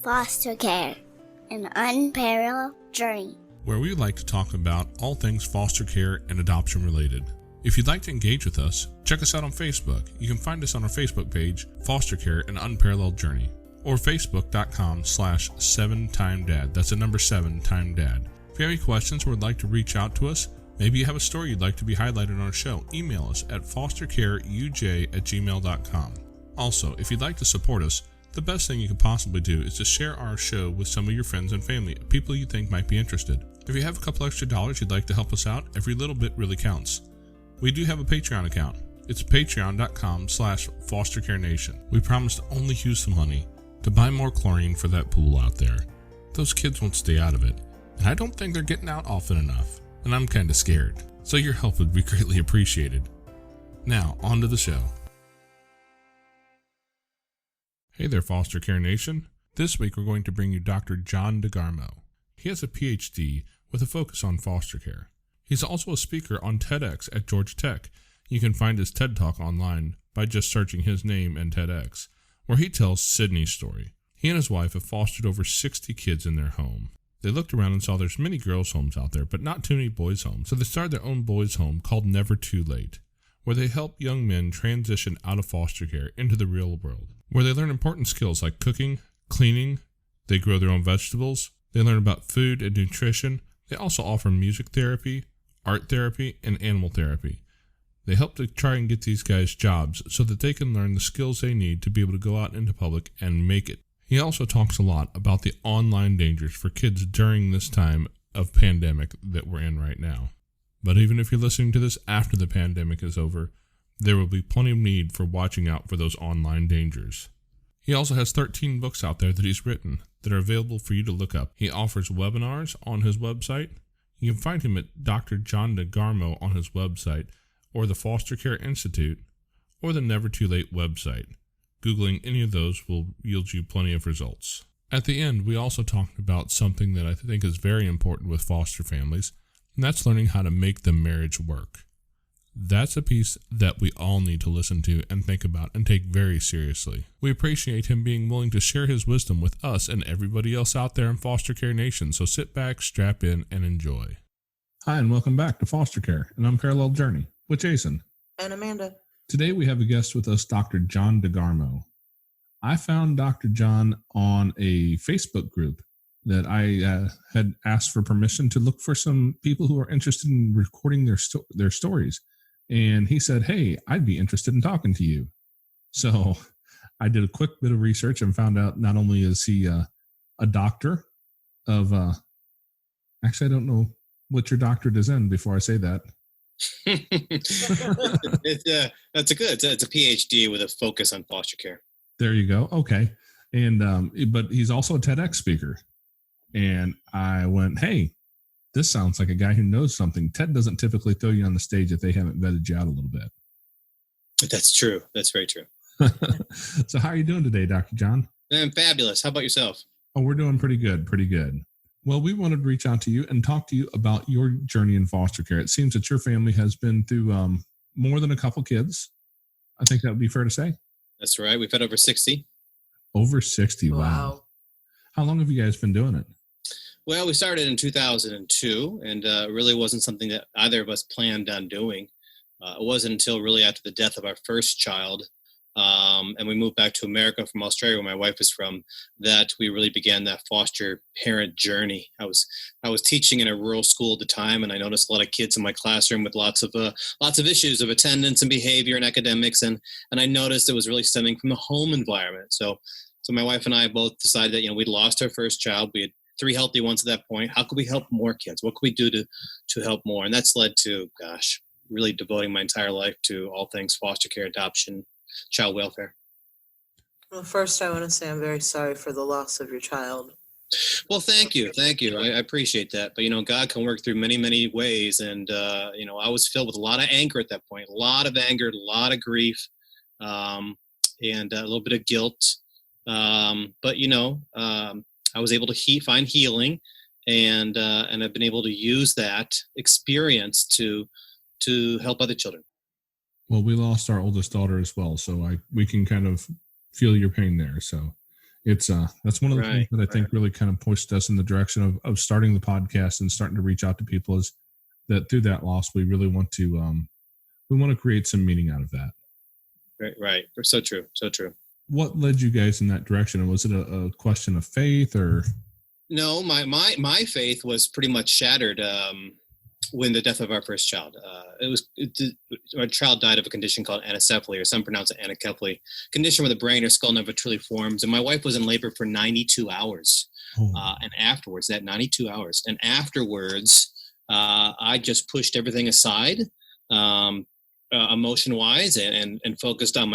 Foster Care, an unparalleled journey, where we like to talk about all things foster care and adoption related. If you'd like to engage with us, check us out on Facebook. You can find us on our Facebook page, Foster Care, an Unparalleled Journey, or facebook.com/7timedad. That's the number 7timedad. If you have any questions or would like to reach out to us, maybe you have a story you'd like to be highlighted on our show, email us at fostercareuj@gmail.com. Also, if you'd like to support us, the best thing you can possibly do is to share our show with some of your friends and family, people you think might be interested. If you have a couple extra dollars you'd like to help us out, every little bit really counts. We do have a Patreon account. It's patreon.com/fostercarenation. We promise to only use the money to buy more chlorine for that pool out there. Those kids won't stay out of it, and I don't think they're getting out often enough, and I'm kind of scared. So your help would be greatly appreciated. Now, on to the show. Hey there, Foster Care Nation. This week we're going to bring you Dr. John Degarmo. He has a PhD with a focus on foster care. He's also a speaker on TEDx at Georgia Tech. You can find his TED Talk online by just searching his name and TEDx, where he tells Sydney's story. He and his wife have fostered over 60 kids in their home. They looked around and saw there's many girls' homes out there, but not too many boys' homes, so they started their own boys' home called Never Too Late, where they help young men transition out of foster care into the real world, where they learn important skills like cooking, cleaning, they grow their own vegetables, they learn about food and nutrition. They also offer music therapy, art therapy, and animal therapy. They help to try and get these guys jobs so that they can learn the skills they need to be able to go out into public and make it. He also talks a lot about the online dangers for kids during this time of pandemic that we're in right now. But even if you're listening to this after the pandemic is over, there will be plenty of need for watching out for those online dangers. He also has 13 books out there that he's written that are available for you to look up. He offers webinars on his website. You can find him at Dr.John Degarmo on his website, or the Foster Care Institute, or the Never Too Late website. Googling any of those will yield you plenty of results. At the end, we also talked about something that I think is very important with foster families, and that's learning how to make the marriage work. That's a piece that we all need to listen to and think about and take very seriously. We appreciate him being willing to share his wisdom with us and everybody else out there in Foster Care Nation, so sit back, strap in, and enjoy. Hi, and welcome back to Foster Care, an Unparalleled Journey, with Jason. And Amanda. Today we have a guest with us, Dr. John Degarmo. I found Dr. John on a Facebook group that I had asked for permission to look for some people who are interested in recording their stories. And he said, hey, I'd be interested in talking to you. So I did a quick bit of research and found out not only is he a doctor of, actually, I don't know what your doctorate is in before I say that. It's a PhD with a focus on foster care. There you go. Okay. And, but he's also a TEDx speaker. And I went, hey, this sounds like a guy who knows something. TED doesn't typically throw you on the stage if they haven't vetted you out a little bit. That's true. That's very true. So how are you doing today, Dr. John? I'm fabulous. How about yourself? Oh, we're doing pretty good. Pretty good. Well, we wanted to reach out to you and talk to you about your journey in foster care. It seems that your family has been through more than a couple kids. I think that would be fair to say. That's right. We've had over 60. Over 60. Wow. How long have you guys been doing it? Well, we started in 2002, and it really wasn't something that either of us planned on doing. It wasn't until really after the death of our first child, and we moved back to America from Australia, where my wife is from, that we really began that foster parent journey. I was teaching in a rural school at the time, and I noticed a lot of kids in my classroom with lots of issues of attendance and behavior and academics, and I noticed it was really stemming from the home environment. So my wife and I both decided that we'd lost our first child. We had 3 healthy ones at that point. How could we help more kids? What could we do to help more? And that's led to, really devoting my entire life to all things foster care, adoption, child welfare. Well, first I want to say I'm very sorry for the loss of your child. Well, thank you. I appreciate that. But, God can work through many, many ways. And, I was filled with a lot of anger at that point, a lot of anger, a lot of grief, and a little bit of guilt. But I was able to find healing, and I've been able to use that experience to help other children. Well, we lost our oldest daughter as well, so we can kind of feel your pain there. So It's that's one of the things Right, that I think really kind of pushed us in the direction of starting the podcast and starting to reach out to people, is that through that loss, we really want to create some meaning out of that. right. So true, so true. What led you guys in that direction? Was it a question of faith, or? No, my faith was pretty much shattered when the death of our first child. Our child died of a condition called anencephaly, or some pronounce it anencephaly, condition where the brain or skull never truly forms. And my wife was in labor for 92 hours. And afterwards, I just pushed everything aside, emotion-wise, and focused on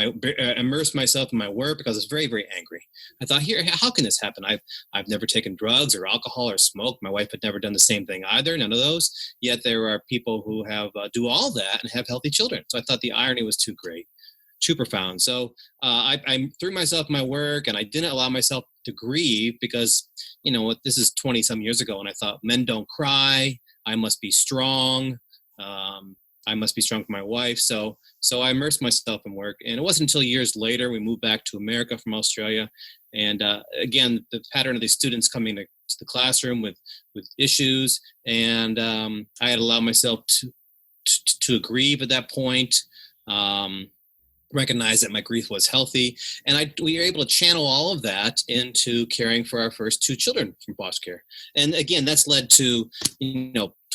immersed myself in my work, because I was very, very angry. I thought, how can this happen? I've never taken drugs or alcohol or smoked. My wife had never done the same thing either, none of those. Yet there are people who have do all that and have healthy children. So I thought the irony was too great, too profound. So I threw myself in my work, and I didn't allow myself to grieve, because, this is 20 some years ago, and I thought, men don't cry. I must be strong. I must be strong for my wife. So I immersed myself in work. And it wasn't until years later we moved back to America from Australia. And again, the pattern of these students coming to the classroom with issues. And I had allowed myself to grieve at that point, recognize that my grief was healthy. And we were able to channel all of that into caring for our first two children from foster care. And again, that's led to,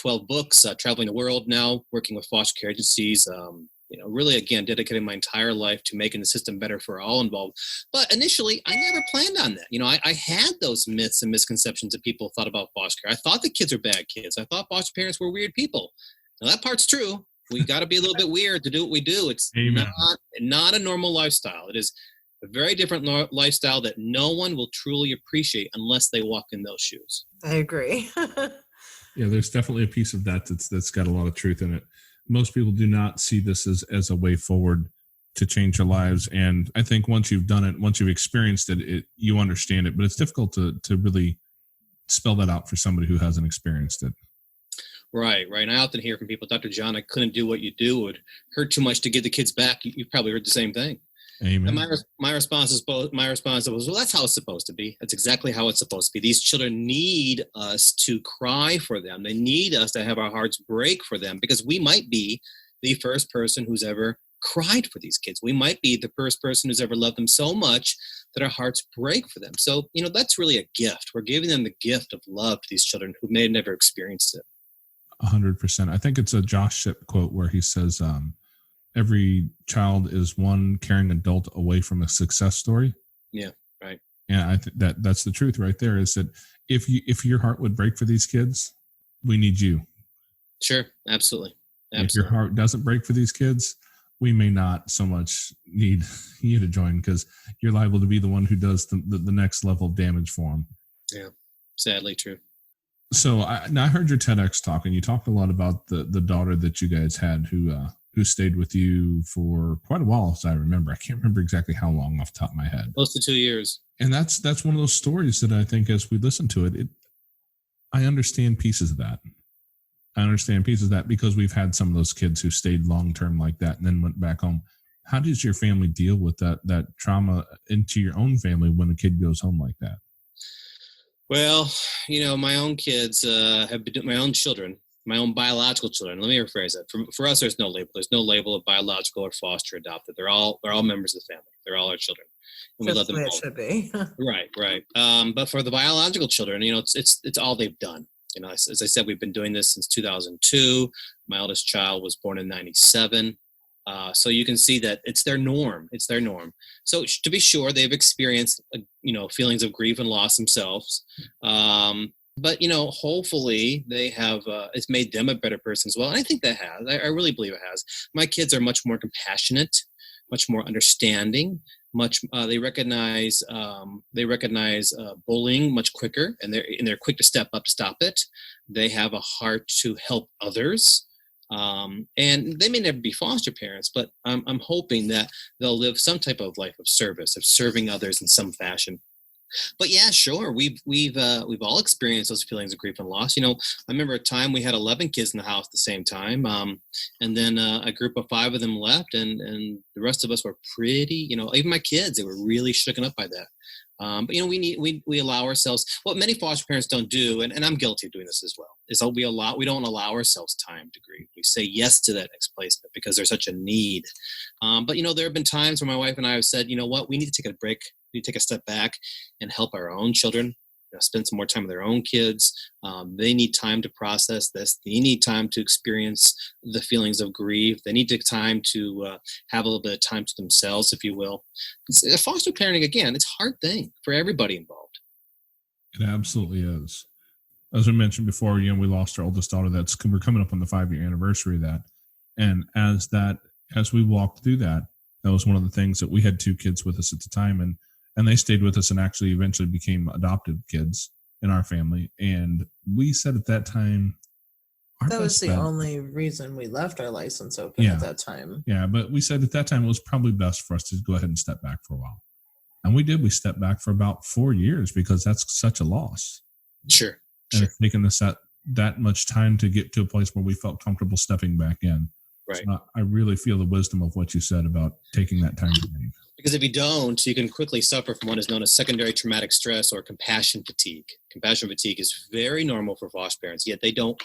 12 books, traveling the world now, working with foster care agencies, really, again, dedicating my entire life to making the system better for all involved. But initially, I never planned on that. I had those myths and misconceptions that people thought about foster care. I thought the kids were bad kids. I thought foster parents were weird people. Now, that part's true. We got to be a little bit weird to do what we do. It's not a normal lifestyle. It is a very different lifestyle that no one will truly appreciate unless they walk in those shoes. I agree. Yeah, there's definitely a piece of that that's got a lot of truth in it. Most people do not see this as a way forward to change their lives. And I think once you've done it, once you've experienced it, you understand it. But it's difficult to really spell that out for somebody who hasn't experienced it. Right. And I often hear from people, Dr. John, I couldn't do what you do. It would hurt too much to give the kids back. You've probably heard the same thing. Amen. And my response was, well, that's how it's supposed to be. That's exactly how it's supposed to be. These children need us to cry for them. They need us to have our hearts break for them, because we might be the first person who's ever cried for these kids. We might be the first person who's ever loved them so much that our hearts break for them. So, that's really a gift. We're giving them the gift of love to these children who may have never experienced it. 100%. I think it's a Josh Shipp quote where he says, every child is one caring adult away from a success story. Yeah, right. And I think that's the truth right there, is that if your heart would break for these kids, we need you. Sure, absolutely. If your heart doesn't break for these kids, we may not so much need you to join, because you're liable to be the one who does the next level of damage for them. Yeah, sadly true. So I heard your TEDx talk, and you talked a lot about the daughter that you guys had who stayed with you for quite a while, as I remember. I can't remember exactly how long off the top of my head. Close to 2 years. And that's one of those stories that I think, as we listen to it, I understand pieces of that. Because we've had some of those kids who stayed long-term like that and then went back home. How does your family deal with that trauma into your own family when a kid goes home like that? Well, my own kids have been my own children, my own biological children. Let me rephrase that. For us, there's no label. There's no label of biological or foster adopted. They're all members of the family. They're all our children, and we love them all. It should be. Right. But for the biological children, it's all they've done. As I said, we've been doing this since 2002. My eldest child was born in 1997. So you can see that it's their norm. So to be sure, they've experienced, feelings of grief and loss themselves. But, hopefully they have, it's made them a better person as well. And I think that has. I really believe it has. My kids are much more compassionate, much more understanding, they recognize bullying much quicker, and they're quick to step up to stop it. They have a heart to help others. And they may never be foster parents, but I'm hoping that they'll live some type of life of service, of serving others in some fashion. But yeah, sure, we've all experienced those feelings of grief and loss. I remember a time we had 11 kids in the house at the same time, and then a group of 5 of them left, and the rest of us were pretty, even my kids, they were really shooken up by that. But we allow ourselves, what many foster parents don't do, and I'm guilty of doing this as well, is that we don't allow ourselves time to grieve. We say yes to that next placement because there's such a need. But there have been times where my wife and I have said, you know what, we need to take a break. We need to take a step back and help our own children. Spend some more time with their own kids. They need time to process this. They need time to experience the feelings of grief. They need time to have a little bit of time to themselves, if you will. Foster parenting, again, it's a hard thing for everybody involved. It absolutely is. As we mentioned before, we lost our oldest daughter. We're coming up on the 5-year anniversary of that. And as we walked through that was one of the things that we had 2 kids with us at the time, and they stayed with us and actually eventually became adoptive kids in our family. And we said at that time, that was the only reason we left our license open at that time. Yeah, but we said at that time it was probably best for us to go ahead and step back for a while. And we did. We stepped back for about 4 years because that's such a loss. Sure. And it's taken us that much time to get to a place where we felt comfortable stepping back in. Right. So I really feel the wisdom of what you said about taking that time to leave. Because if you don't, you can quickly suffer from what is known as secondary traumatic stress or compassion fatigue. Compassion fatigue is very normal for foster parents, yet they don't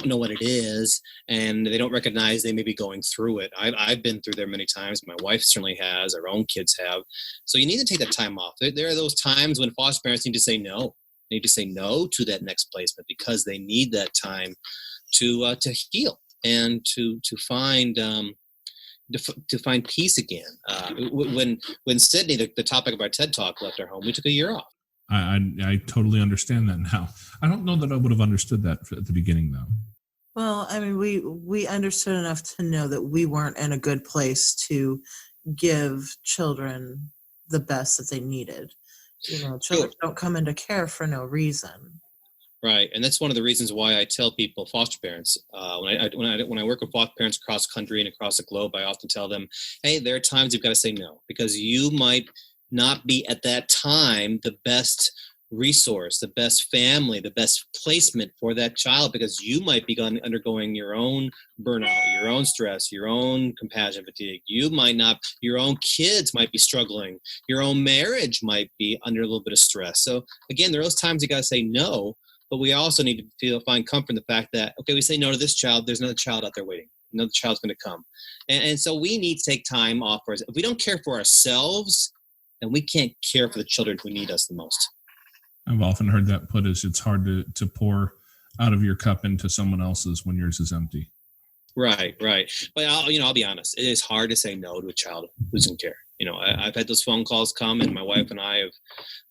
know what it is, and they don't recognize they may be going through it. I've been through there many times. My wife certainly has. Our own kids have. So you need to take that time off. There are those times when foster parents need to say no. They need to say no to that next placement because they need that time to heal and to find peace again. When Sydney, the topic of our TED Talk, left our home, we took a year off. I totally understand that now. I don't know that I would have understood that at the beginning, though. Well, I mean, we understood enough to know that we weren't in a good place to give children the best that they needed. Children don't come into care for no reason. Right, and that's one of the reasons why I tell people, foster parents, when I work with foster parents across the country and across the globe, I often tell them, hey, there are times you've got to say no, because you might not be at that time the best resource, the best family, the best placement for that child, because you might be undergoing your own burnout, your own stress, your own compassion fatigue. Your own kids might be struggling. Your own marriage might be under a little bit of stress. So again, there are those times you got to say no. But we also need to find comfort in the fact that, okay, we say no to this child, there's another child out there waiting. Another child's going to come. And so we need to take time off. If we don't care for ourselves, then we can't care for the children who need us the most. I've often heard that put as it's hard to pour out of your cup into someone else's when yours is empty. Right. But I'll be honest. It is hard to say no to a child who's in care. I've had those phone calls come, and my wife and I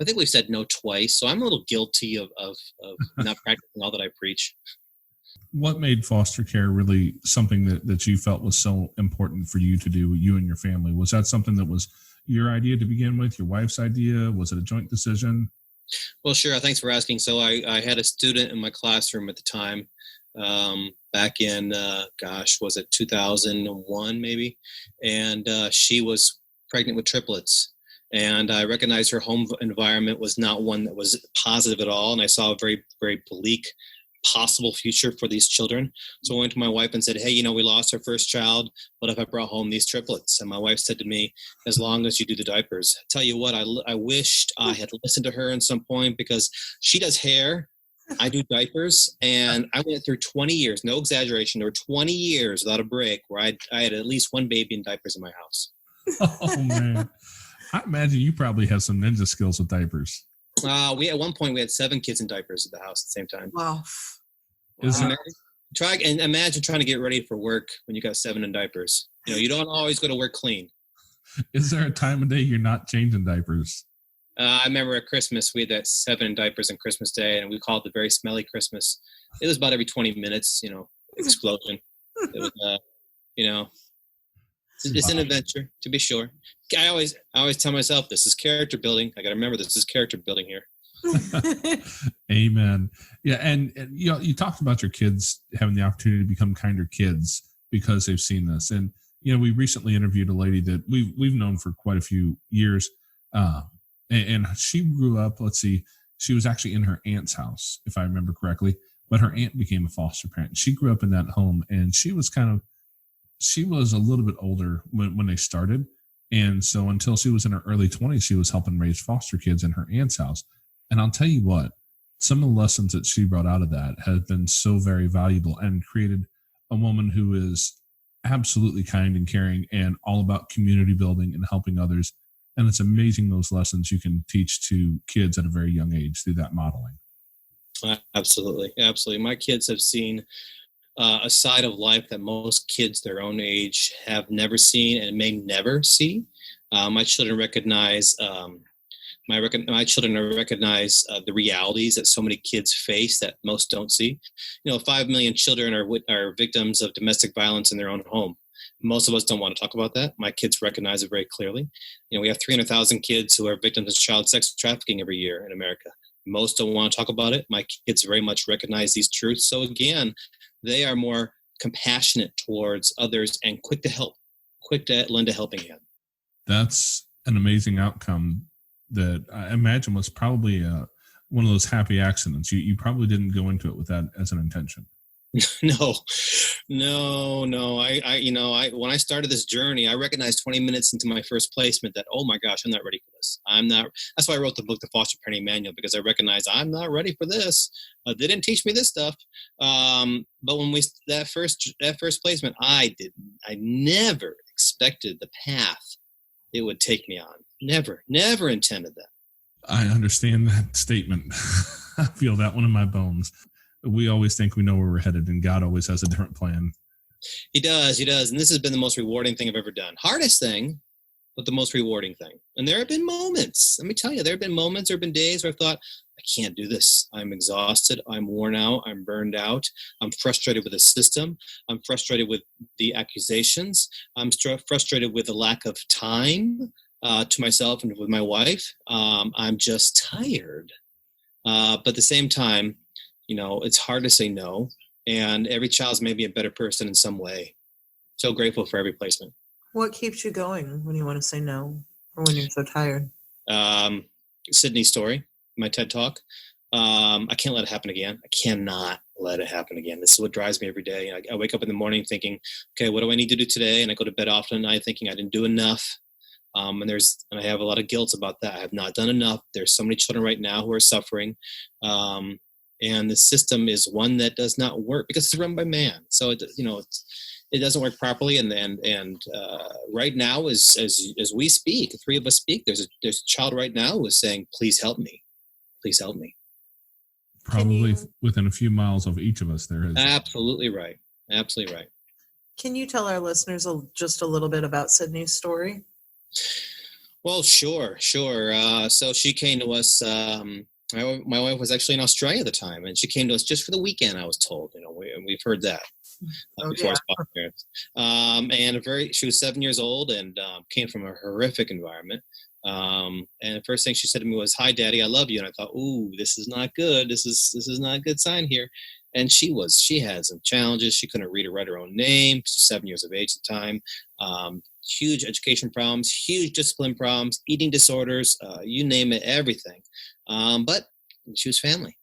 think we've said no twice. So I'm a little guilty of not practicing all that I preach. What made foster care really something that you felt was so important for you to do, you and your family? Was that something that was your idea to begin with, your wife's idea? Was it a joint decision? Well, sure. Thanks for asking. So I had a student in my classroom at the time, back in, was it 2001 maybe? And she was pregnant with triplets. And I recognized her home environment was not one that was positive at all. And I saw a very, very bleak possible future for these children. So I went to my wife and said, hey, we lost our first child. What if I brought home these triplets? And my wife said to me, as long as you do the diapers. I tell you what, I wished I had listened to her at some point, because she does hair. I do diapers, and I went through 20 years, no exaggeration, there were 20 years without a break where I had at least one baby in diapers in my house. Oh, man. I imagine you probably have some ninja skills with diapers. At one point we had 7 kids in diapers at the house at the same time. Wow. Imagine trying to get ready for work when you got 7 in diapers. You don't always go to work clean. Is there a time of day you're not changing diapers? I remember at Christmas we had that 7 in diapers on Christmas Day, and we called it the very smelly Christmas. It was about every 20 minutes, explosion. It was, it's an adventure, to be sure. I always tell myself, this is character building. I got to remember, this is character building here. Amen. Yeah, and you talked about your kids having the opportunity to become kinder kids because they've seen this. And we recently interviewed a lady that we've known for quite a few years, and she grew up. Let's see, she was actually in her aunt's house, if I remember correctly. But her aunt became a foster parent. She grew up in that home, and she was a little bit older when they started. And so until she was in her early 20s, she was helping raise foster kids in her aunt's house. And I'll tell you what, some of the lessons that she brought out of that have been so very valuable and created a woman who is absolutely kind and caring and all about community building and helping others. And it's amazing those lessons you can teach to kids at a very young age through that modeling. Absolutely. Absolutely. My kids have seen a side of life that most kids their own age have never seen and may never see. My children recognize my children recognize the realities that so many kids face that most don't see. 5 million children are victims of domestic violence in their own home. Most of us don't want to talk about that. My kids recognize it very clearly. We have 300,000 kids who are victims of child sex trafficking every year in America. Most don't want to talk about it. My kids very much recognize these truths. So again, they are more compassionate towards others and quick to help, quick to lend a helping hand. That's an amazing outcome that I imagine was probably one of those happy accidents. You probably didn't go into it with that as an intention. No. I when I started this journey, I recognized 20 minutes into my first placement that, oh my gosh, I'm not ready for this. I'm not. That's why I wrote the book, The Foster Parenting Manual, because I recognized I'm not ready for this. They didn't teach me this stuff. But when that first placement, I never expected the path it would take me on. Never intended that. I understand that statement. I feel that one in my bones. We always think we know where we're headed, and God always has a different plan. He does. And this has been the most rewarding thing I've ever done. Hardest thing, but the most rewarding thing. And there have been moments. Let me tell you, there have been days where I've thought, I can't do this. I'm exhausted. I'm worn out. I'm burned out. I'm frustrated with the system. I'm frustrated with the accusations. I'm frustrated with the lack of time to myself and with my wife. I'm just tired. But at the same time, it's hard to say no. And every child's maybe a better person in some way. So grateful for every placement. What keeps you going when you want to say no or when you're so tired? Sydney's story, my TED Talk. I can't let it happen again. I cannot let it happen again. This is what drives me every day. I wake up in the morning thinking, okay, what do I need to do today? And I go to bed often at night thinking I didn't do enough. And I have a lot of guilt about that. I have not done enough. There's so many children right now who are suffering. And the system is one that does not work because it's run by man. So it doesn't work properly. And right now, as we speak, the three of us speak, there's a child right now who is saying, "Please help me, please help me." Probably within a few miles of each of us, there is. Absolutely right. Absolutely right. Can you tell our listeners just a little bit about Sydney's story? Well, sure. So she came to us. My wife was actually in Australia at the time, and she came to us just for the weekend, I was told. We've heard that before. And she was 7 years old and came from a horrific environment. And the first thing she said to me was, "Hi, Daddy, I love you." And I thought, "Ooh, this is not good. This is not a good sign here." And she had some challenges. She couldn't read or write her own name. She's 7 years of age at the time. Huge education problems, huge discipline problems, eating disorders, you name it, everything. But she was family,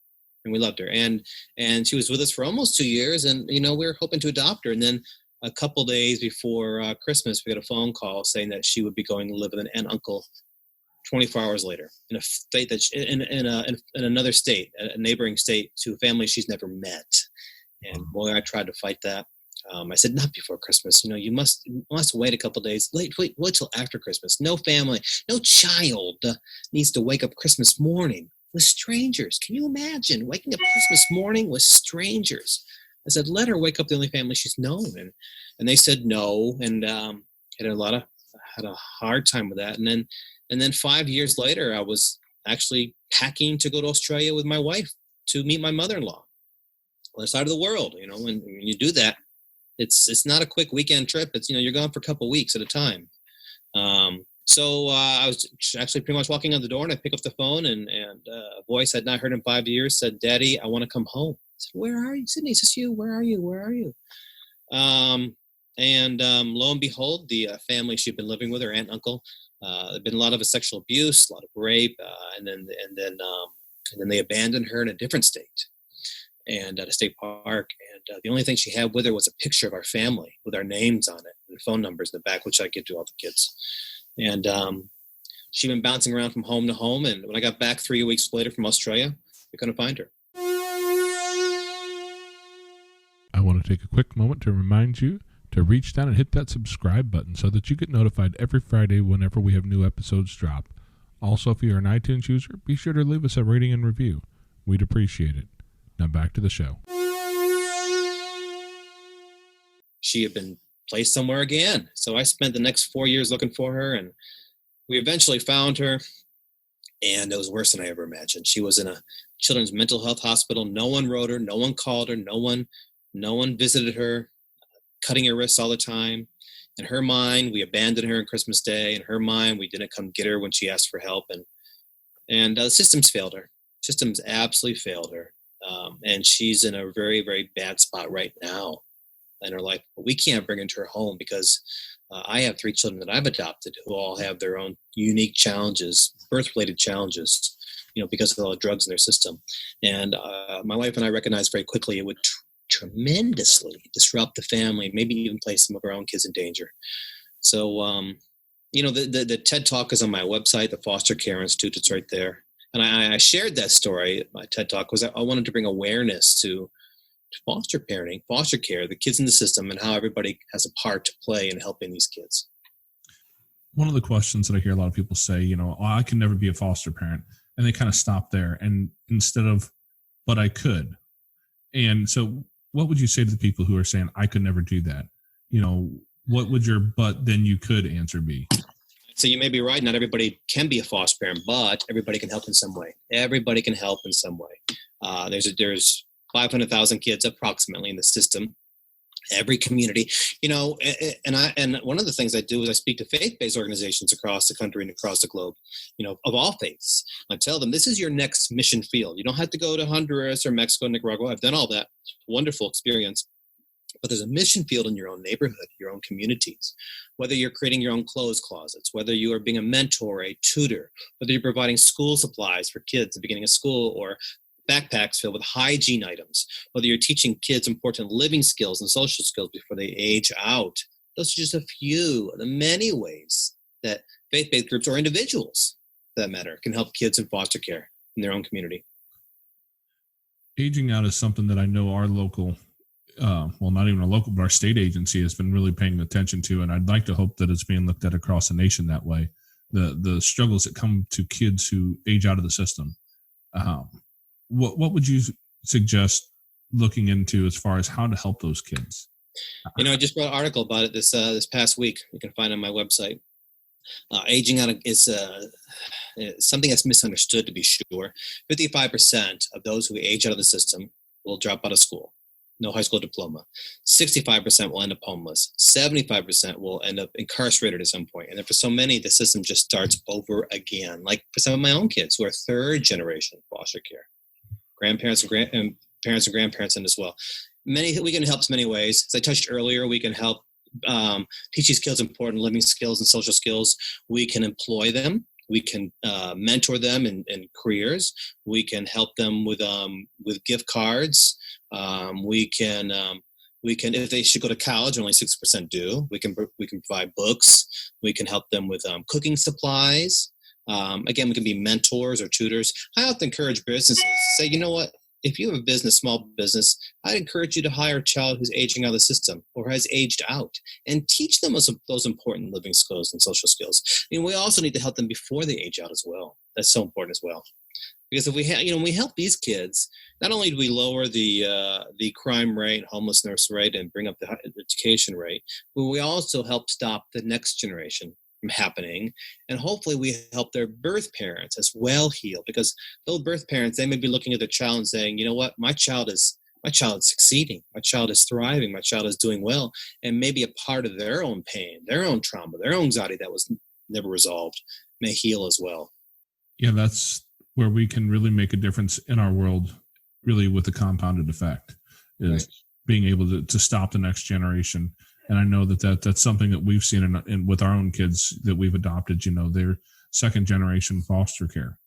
and we loved her. And she was with us for almost 2 years, and we were hoping to adopt her. And then a couple days before Christmas, we got a phone call saying that she would be going to live with an aunt and uncle 24 hours later in a state that in another state, a neighboring state, to a family she's never met. And boy, I tried to fight that. I said, not before Christmas. You must wait a couple of days. Wait till after Christmas. No family, no child needs to wake up Christmas morning with strangers. Can you imagine waking up Christmas morning with strangers? I said, let her wake up the only family she's known. And they said no, and had a hard time with that. And then 5 years later, I was actually packing to go to Australia with my wife to meet my mother-in-law on the other side of the world. When you do that, it's not a quick weekend trip. It's, you're gone for a couple of weeks at a time. So I was actually pretty much walking out the door, and I pick up the phone, and a voice I'd not heard in 5 years said, "Daddy, I want to come home." I said, "Where are you, Sydney?" It's you. Where are you? And lo and behold, the family she'd been living with, her aunt and uncle, there'd been a lot of sexual abuse, a lot of rape, and then they abandoned her in a different state, and at a state park. And the only thing she had with her was a picture of our family with our names on it and phone numbers in the back, which I give to all the kids. And she'd been bouncing around from home to home. And when I got back 3 weeks later from Australia, we couldn't find her. I want to take a quick moment to remind you to reach down and hit that subscribe button so that you get notified every Friday whenever we have new episodes drop. Also, if you're an iTunes user, be sure to leave us a rating and review. We'd appreciate it. Now back to the show. She had been placed somewhere again. So I spent the next 4 years looking for her, and we eventually found her, and it was worse than I ever imagined. She was in a children's mental health hospital. No one wrote her. No one called her. No one visited her, cutting her wrists all the time. In her mind, we abandoned her on Christmas Day. In her mind, we didn't come get her when she asked for help. And the systems failed her. Systems absolutely failed her. And she's in a very, very bad spot right now in her life. But we can't bring her to her home because I have 3 children that I've adopted who all have their own unique challenges, birth-related challenges, because of all the drugs in their system. And my wife and I recognized very quickly it would tremendously disrupt the family, maybe even place some of our own kids in danger. So, the TED Talk is on my website, the Foster Care Institute. It's right there. And I shared that story, my TED Talk, because I wanted to bring awareness to foster parenting, foster care, the kids in the system, and how everybody has a part to play in helping these kids. One of the questions that I hear a lot of people say, I can never be a foster parent. And they kind of stop there. And instead of, but I could. And so what would you say to the people who are saying, I could never do that? What would your but then you could answer be? So you may be right. Not everybody can be a foster parent, but everybody can help in some way. Everybody can help in some way. There's 500,000 kids approximately in the system. Every community, and one of the things I do is I speak to faith-based organizations across the country and across the globe, of all faiths. I tell them, this is your next mission field. You don't have to go to Honduras or Mexico, Nicaragua. I've done all that. Wonderful experience. But there's a mission field in your own neighborhood, your own communities, whether you're creating your own clothes closets, whether you are being a mentor, a tutor, whether you're providing school supplies for kids at the beginning of school, or backpacks filled with hygiene items, whether you're teaching kids important living skills and social skills before they age out. Those are just a few of the many ways that faith-based groups or individuals, for that matter, can help kids in foster care in their own community. Aging out is something that I know our local, not even our local, but our state agency has been really paying attention to, and I'd like to hope that it's being looked at across the nation that way. The struggles that come to kids who age out of the system. What would you suggest looking into as far as how to help those kids? I just wrote an article about it this past week. You can find it on my website. Aging out is something that's misunderstood, to be sure. 55% of those who age out of the system will drop out of school. No high school diploma. 65% will end up homeless. 75% will end up incarcerated at some point. And then for so many, the system just starts over again. Like for some of my own kids who are 3rd generation foster care. Grandparents and parents and grandparents in as well. We can help in many ways. As I touched earlier, we can help teach these kids important living skills and social skills. We can employ them. We can mentor them in careers. We can help them with gift cards. We can, if they should go to college, only 6% do. We can provide books. We can help them with cooking supplies. Again, we can be mentors or tutors. I often encourage businesses to say, you know what, if you have a business, small business, I'd encourage you to hire a child who's aging out of the system or has aged out and teach them those important living skills and social skills. We also need to help them before they age out as well. That's so important as well. Because if we we help these kids, not only do we lower the crime rate, homelessness rate, and bring up the education rate, but we also help stop the next generation from happening. And hopefully we help their birth parents as well heal, because those birth parents, they may be looking at their child and saying, you know what, my child is succeeding, my child is thriving, my child is doing well, and maybe a part of their own pain, their own trauma, their own anxiety that was never resolved may heal as well. Yeah, that's where we can really make a difference in our world, really with the compounded effect, is right. Being able to stop the next generation. And I know that's something that we've seen in with our own kids that we've adopted. They're 2nd generation foster care,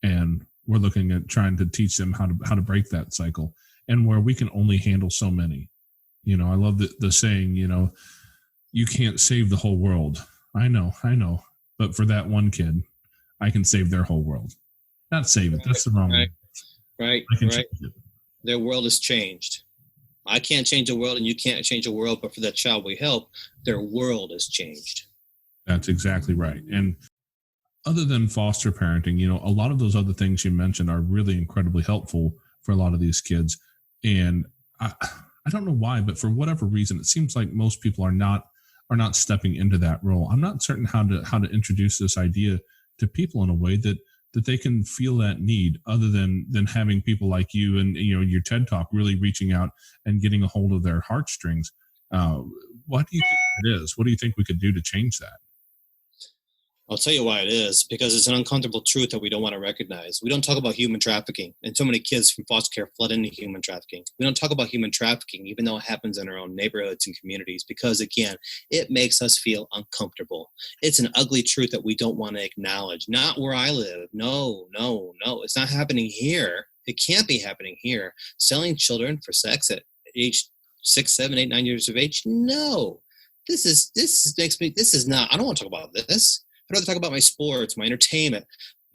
and we're looking at trying to teach them how to break that cycle. And where we can only handle so many. I love the saying. You can't save the whole world. I know. but for that one kid, I can save their whole world. Not save it. That's the wrong word. Right. I can change it. Their world has changed. I can't change the world and you can't change the world, but for that child we help, their world has changed. That's exactly right. And other than foster parenting, a lot of those other things you mentioned are really incredibly helpful for a lot of these kids. And I don't know why, but for whatever reason, it seems like most people are not stepping into that role. I'm not certain how to introduce this idea to people in a way that they can feel that need, other than having people like you and your TED Talk really reaching out and getting a hold of their heartstrings. What do you think it is? What do you think we could do to change that? I'll tell you why it is, because it's an uncomfortable truth that we don't want to recognize. We don't talk about human trafficking, and so many kids from foster care flood into human trafficking. We don't talk about human trafficking, even though it happens in our own neighborhoods and communities, because, again, it makes us feel uncomfortable. It's an ugly truth that we don't want to acknowledge. Not where I live. No. It's not happening here. It can't be happening here. Selling children for sex at age 6, 7, 8, 9 years of age? No. This is not, I don't want to talk about this. I'd rather talk about my sports, my entertainment,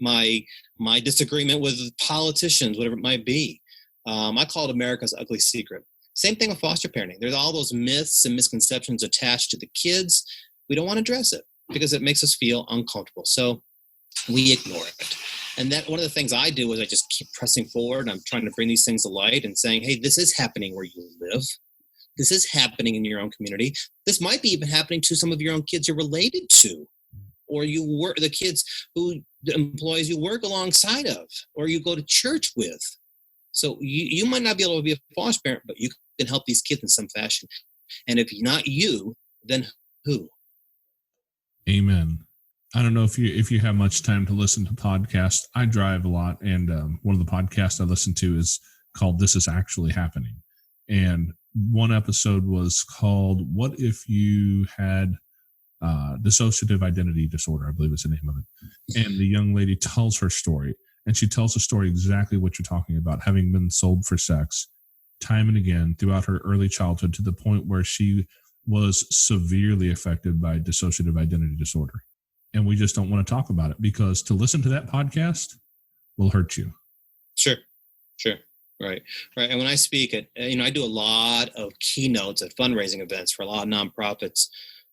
my disagreement with politicians, whatever it might be. I call it America's ugly secret. Same thing with foster parenting. There's all those myths and misconceptions attached to the kids. We don't want to address it because it makes us feel uncomfortable. So we ignore it. And that one of the things I do is I just keep pressing forward. I'm trying to bring these things to light and saying, hey, this is happening where you live. This is happening in your own community. This might be even happening to some of your own kids you're related to. Or the kids the employees you work alongside of, or you go to church with. So you might not be able to be a foster parent, but you can help these kids in some fashion. And if not you, then who? Amen. I don't know if you have much time to listen to podcasts. I drive a lot, and one of the podcasts I listen to is called "This Is Actually Happening." And one episode was called "What If You Had Dissociative Identity Disorder," I believe is the name of it. And the young lady tells her story, and she tells the story exactly what you're talking about, having been sold for sex time and again throughout her early childhood, to the point where she was severely affected by dissociative identity disorder. And we just don't want to talk about it, because to listen to that podcast will hurt you. Sure. Right. And when I speak I do a lot of keynotes at fundraising events for a lot of nonprofits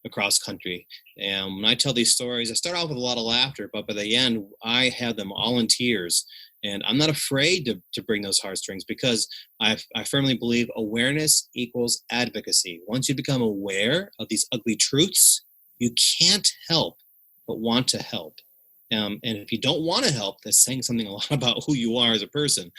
across country. And when I tell these stories, I start off with a lot of laughter, but by the end, I have them all in tears. And I'm not afraid to bring those heartstrings, because I firmly believe awareness equals advocacy. Once you become aware of these ugly truths, you can't help but want to help. And if you don't want to help, that's saying something a lot about who you are as a person.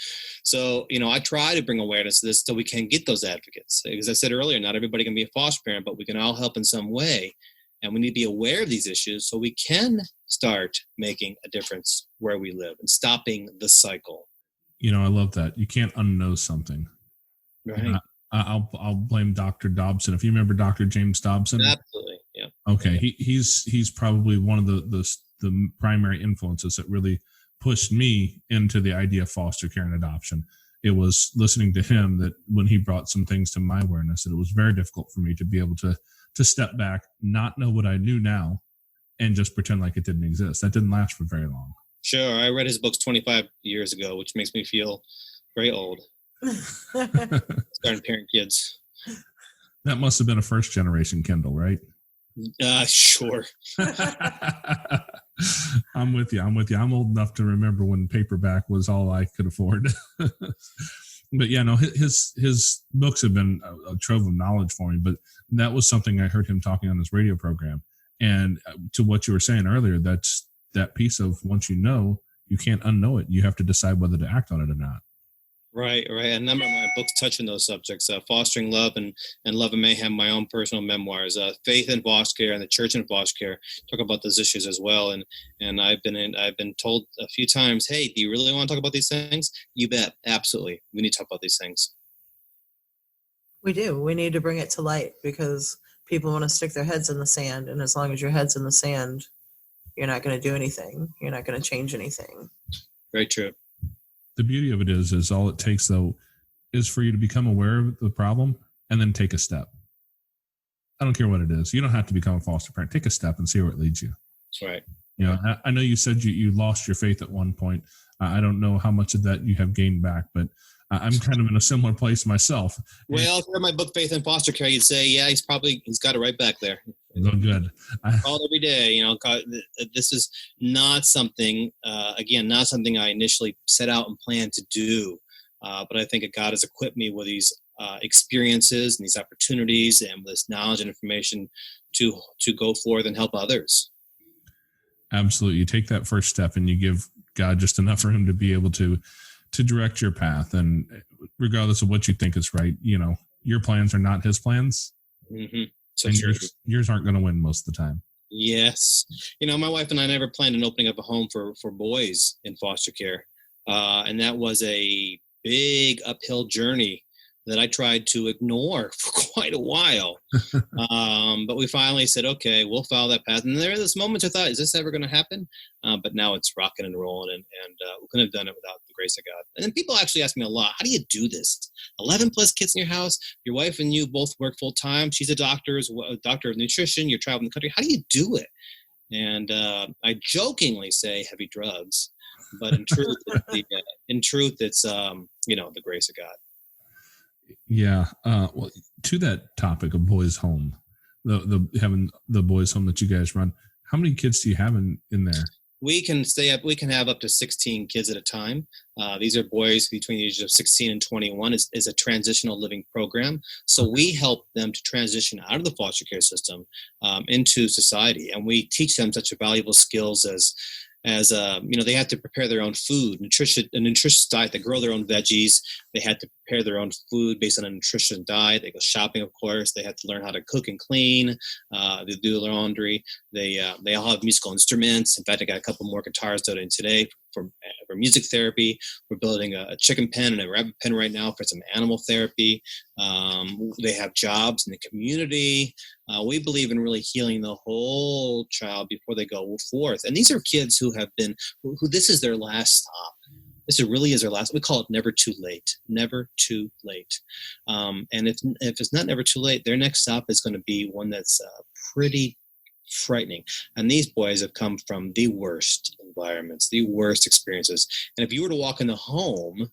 So, I try to bring awareness to this so we can get those advocates. As I said earlier, not everybody can be a foster parent, but we can all help in some way. And we need to be aware of these issues so we can start making a difference where we live and stopping the cycle. I love that. You can't unknow something. Right. I'll blame Dr. Dobson. If you remember Dr. James Dobson. Absolutely. Yeah. Okay. He's probably one of the primary influences that really pushed me into the idea of foster care and adoption. It was listening to him that when he brought some things to my awareness, that it was very difficult for me to be able to step back, not know what I knew now, and just pretend like it didn't exist. That didn't last for very long. Sure. I read his books 25 years ago, which makes me feel very old. Starting parent kids. That must have been a first generation Kindle, right? Sure. I'm with you. I'm old enough to remember when paperback was all I could afford. But yeah, no, his books have been a trove of knowledge for me. But that was something I heard him talking on this radio program. And to what you were saying earlier, that's that piece of once you know, you can't unknow it. You have to decide whether to act on it or not. Right. A number of my books touch on those subjects: Fostering Love and Love and Mayhem, my own personal memoirs, Faith in Foster Care and the Church in Foster Care talk about those issues as well. And I've been told a few times, hey, do you really want to talk about these things? You bet. Absolutely. We need to talk about these things. We do. We need to bring it to light, because people want to stick their heads in the sand. And as long as your head's in the sand, you're not going to do anything. You're not going to change anything. Very true. The beauty of it is all it takes, though, is for you to become aware of the problem and then take a step. I don't care what it is. You don't have to become a foster parent. Take a step and see where it leads you. That's right. You know, I know you said you lost your faith at one point. I don't know how much of that you have gained back, but I'm kind of in a similar place myself. Well, if you read my book, Faith in Foster Care, you'd say, yeah, he's got it right back there. Oh, good. Called every day. You know, this is not something, not something I initially set out and planned to do. But I think that God has equipped me with these experiences and these opportunities and this knowledge and information to go forth and help others. Absolutely. You take that first step and you give God just enough for him to be able to direct your path. And regardless of what you think is right, you know, your plans are not his plans. Mm-hmm. So and yours aren't going to win most of the time. Yes. You know, my wife and I never planned on opening up a home for boys in foster care. And that was a big uphill journey that I tried to ignore for quite a while. But we finally said, okay, we'll follow that path. And there were those moments I thought, is this ever going to happen? But now it's rocking and rolling, and we couldn't have done it without the grace of God. And then people actually ask me a lot, how do you do this? 11 plus kids in your house, your wife and you both work full time. She's a doctor of nutrition. You're traveling the country. How do you do it? And I jokingly say heavy drugs, but in truth, it's the grace of God. Yeah. Well, to that topic of boys' home, the having the boys' home that you guys run, how many kids do you have in there? We can have up to 16 kids at a time. These are boys between the ages of 16 and 21. Is a transitional living program. So we help them to transition out of the foster care system into society. And we teach them such valuable skills as they have to prepare their own food, a nutritious diet. They grow their own veggies. They had to prepare their own food based on a nutritious diet. They go shopping, of course. They have to learn how to cook and clean. They do their laundry. They all have musical instruments. In fact, I got a couple more guitars donated today for music therapy. We're building a chicken pen and a rabbit pen right now for some animal therapy. They have jobs in the community. We believe in really healing the whole child before they go forth. And these are kids who this is their last stop. This really is their last. We call it never too late. Never too late. And if it's not never too late, their next stop is going to be one that's pretty frightening. And these boys have come from the worst environments, the worst experiences. And if you were to walk in the home,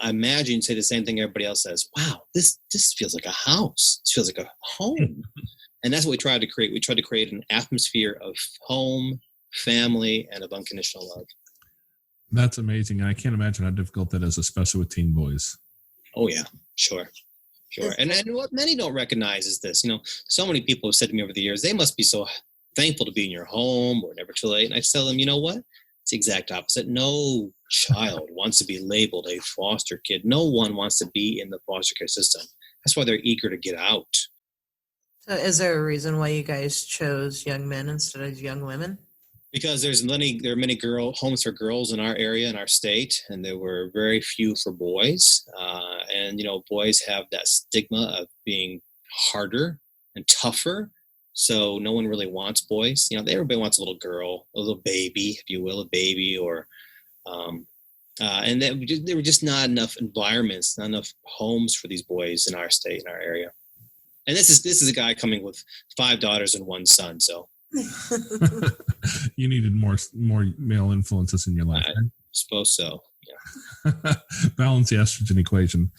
I imagine you'd say the same thing everybody else says. Wow, this feels like a house. This feels like a home. And that's what we tried to create. We tried to create an atmosphere of home, family, and of unconditional love. That's amazing. And I can't imagine how difficult that is, especially with teen boys. Oh, yeah, sure. And what many don't recognize is this. You know, so many people have said to me over the years, they must be so thankful to be in your home or never too late. And I tell them, you know what? It's the exact opposite. No child wants to be labeled a foster kid. No one wants to be in the foster care system. That's why they're eager to get out. So is there a reason why you guys chose young men instead of young women? Because there are many homes for girls in our area, in our state, and there were very few for boys. And boys have that stigma of being harder and tougher. So no one really wants boys. Everybody wants a little girl, a little baby, if you will, or and there were just not enough environments, not enough homes for these boys in our state, in our area. And this is a guy coming with 5 daughters and 1 son. So you needed more male influences in your life. I suppose so. Yeah. Balance the estrogen equation.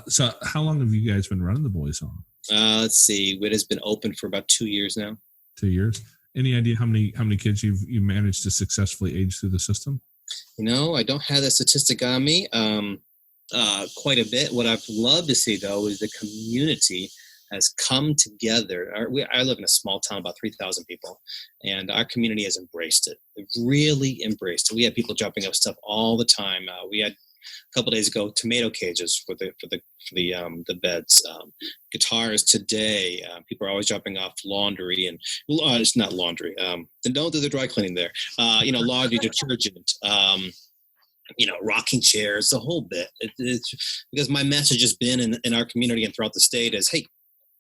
So how long have you guys been running the boys' home? Let's see. It has been open for about 2 years now. 2 years. Any idea how many kids you've managed to successfully age through the system? I don't have that statistic on me. Quite a bit. What I've loved to see, though, is the community has come together. I live in a small town, about 3,000 people, and our community has embraced it. They've really embraced it. We had people dropping off stuff all the time. We had a couple of days ago tomato cages for the beds, guitars today. People are always dropping off laundry, and it's not laundry. Don't do the dry cleaning there. Laundry detergent. Rocking chairs, the whole bit. It's because my message has been in our community and throughout the state is, hey,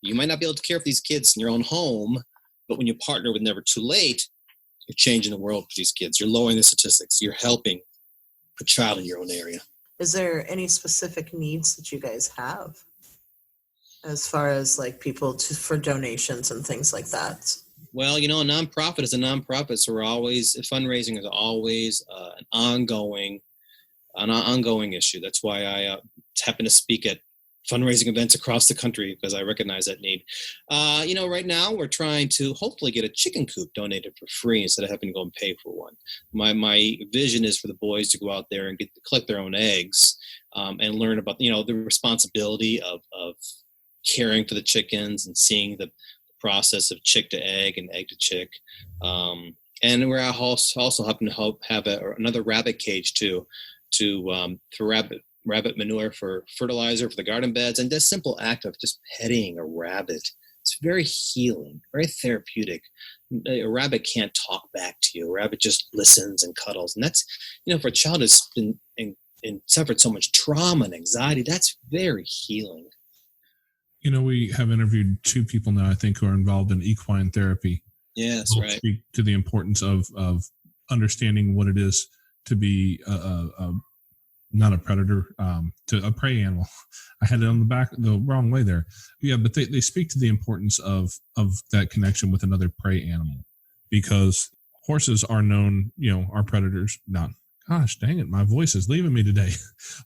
you might not be able to care for these kids in your own home, but when you partner with Never Too Late, you're changing the world for these kids. You're lowering the statistics. You're helping a child in your own area. Is there any specific needs that you guys have as far as like people for donations and things like that? Well, a nonprofit is a nonprofit, so fundraising is always an ongoing issue. That's why I happen to speak at fundraising events across the country, because I recognize that need. Right now we're trying to hopefully get a chicken coop donated for free instead of having to go and pay for one. My vision is for the boys to go out there and collect their own eggs, and learn about the responsibility of caring for the chickens and seeing the process of chick to egg and egg to chick. And we're also happen to have another rabbit cage too, for rabbit manure for fertilizer for the garden beds, and this simple act of just petting a rabbit. It's very healing, very therapeutic. A rabbit can't talk back to you. A rabbit just listens and cuddles. And that's, for a child who's been and suffered so much trauma and anxiety, that's very healing. We have interviewed 2 people now, I think, who are involved in equine therapy. Yes, Both right. Speak to the importance of understanding what it is to be not a predator, to a prey animal. I had it on the wrong way there. Yeah, but they speak to the importance of that connection with another prey animal, because horses are known, are predators. Not, gosh, dang it, my voice is leaving me today.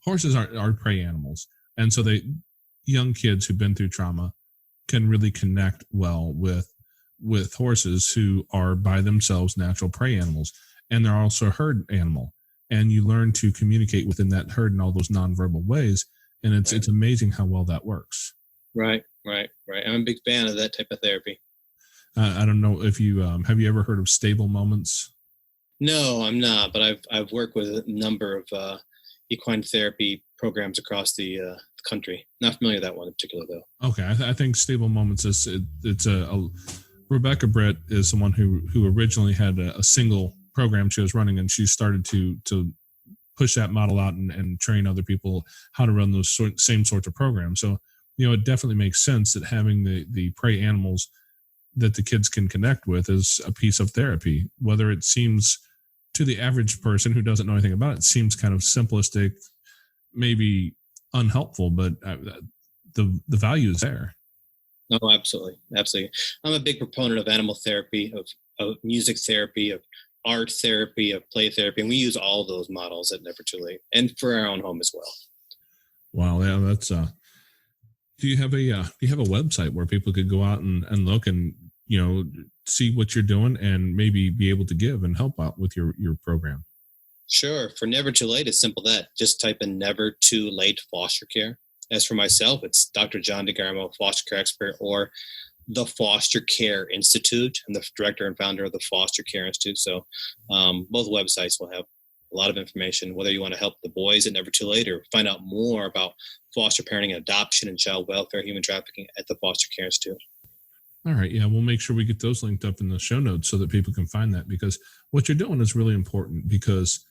Horses are prey animals, and so young kids who've been through trauma can really connect well with horses who are by themselves natural prey animals, and they're also a herd animal. And you learn to communicate within that herd in all those nonverbal ways. And it's amazing how well that works. Right. I'm a big fan of that type of therapy. I don't know if you, have you ever heard of stable moments? No, I'm not, but I've worked with a number of equine therapy programs across the country. Not familiar with that one in particular, though. Okay. I think stable moments it's Rebecca Britt is someone who originally had a single program she was running, and she started to push that model out and train other people how to run those same sorts of programs. So, it definitely makes sense that having the prey animals that the kids can connect with is a piece of therapy. Whether it seems to the average person who doesn't know anything about it, seems kind of simplistic, maybe unhelpful, but the value is there. Oh, absolutely. I'm a big proponent of animal therapy, of music therapy, of art therapy, of play therapy, and we use all of those models at Never Too Late, and for our own home as well. Wow, yeah, that's. Do you have a website where people could go out and look and see what you're doing and maybe be able to give and help out with your program? Sure. For Never Too Late, it's simple that. Just type in Never Too Late foster care. As for myself, it's Dr.John Degarmo, foster care expert, or the Foster Care Institute. I'm the director and founder of the Foster Care Institute. So both websites will have a lot of information, whether you want to help the boys at Never Too Late or find out more about foster parenting, adoption, and child welfare, human trafficking at the Foster Care Institute. All right. Yeah, we'll make sure we get those linked up in the show notes so that people can find that, because what you're doing is really important, because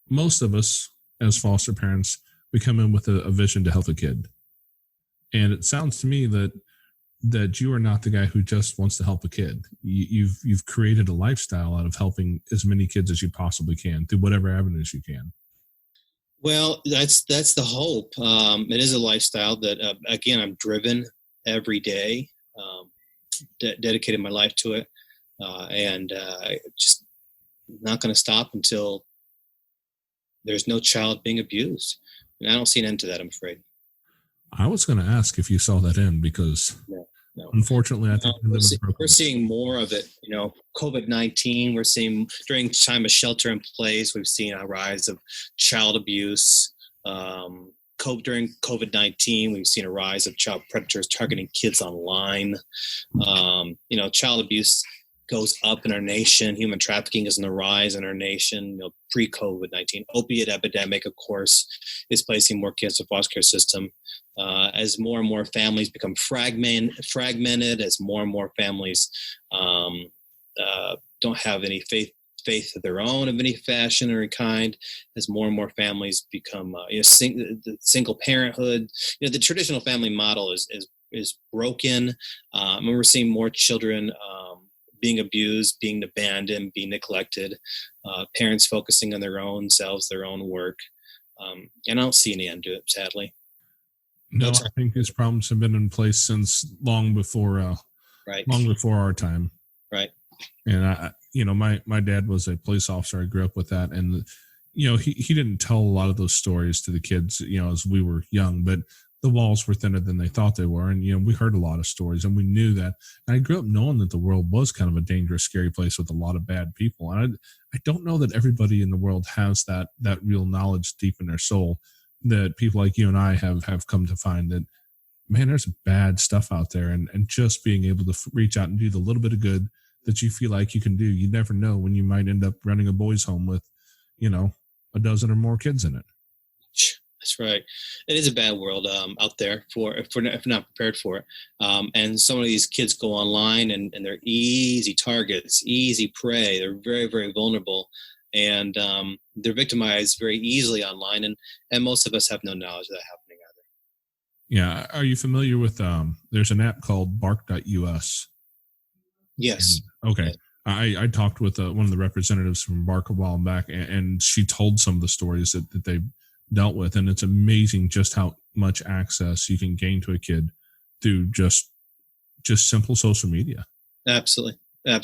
most of us as foster parents, we come in with a vision to help a kid. And it sounds to me that you are not the guy who just wants to help a kid. You've created a lifestyle out of helping as many kids as you possibly can through whatever avenues you can. Well, that's the hope. It is a lifestyle that, again, I'm driven every day, dedicated my life to it, and just not going to stop until there's no child being abused. And I don't see an end to that, I'm afraid. I was going to ask if you saw that end, because no. Unfortunately, I think we're seeing more of it. COVID-19, we're seeing during time of shelter in place, we've seen a rise of child abuse. During COVID-19, we've seen a rise of child predators targeting kids online. Child abuse goes up in our nation. Human trafficking is on the rise in our nation. Pre-COVID-19, opiate epidemic, of course, is placing more kids in the foster care system. As more and more families become fragmented, as more and more families don't have any faith of their own of any fashion or kind, as more and more families become single parenthood. The traditional family model is broken, and we're seeing more children being abused, being abandoned, being neglected, parents focusing on their own selves, their own work. And I don't see any end to it, sadly. No, I think these problems have been in place since long before our time. Right. And my dad was a police officer. I grew up with that, and he didn't tell a lot of those stories to the kids, as we were young, but the walls were thinner than they thought they were, and we heard a lot of stories, and we knew that. And I grew up knowing that the world was kind of a dangerous, scary place with a lot of bad people, and I don't know that everybody in the world has that real knowledge deep in their soul that people like you and I have come to find that, man, there's bad stuff out there, and just being able to reach out and do the little bit of good that you feel like you can do. You never know when you might end up running a boys' home with, a dozen or more kids in it. That's right. It is a bad world out there if we're not prepared for it. And some of these kids go online and they're easy targets, easy prey. They're very, very vulnerable, and they're victimized very easily online. And most of us have no knowledge of that happening either. Yeah. Are you familiar with, there's an app called bark.us? Yes. Okay. I talked with one of the representatives from Bark a while back, and she told some of the stories that they dealt with. And it's amazing just how much access you can gain to a kid through just simple social media. Absolutely. I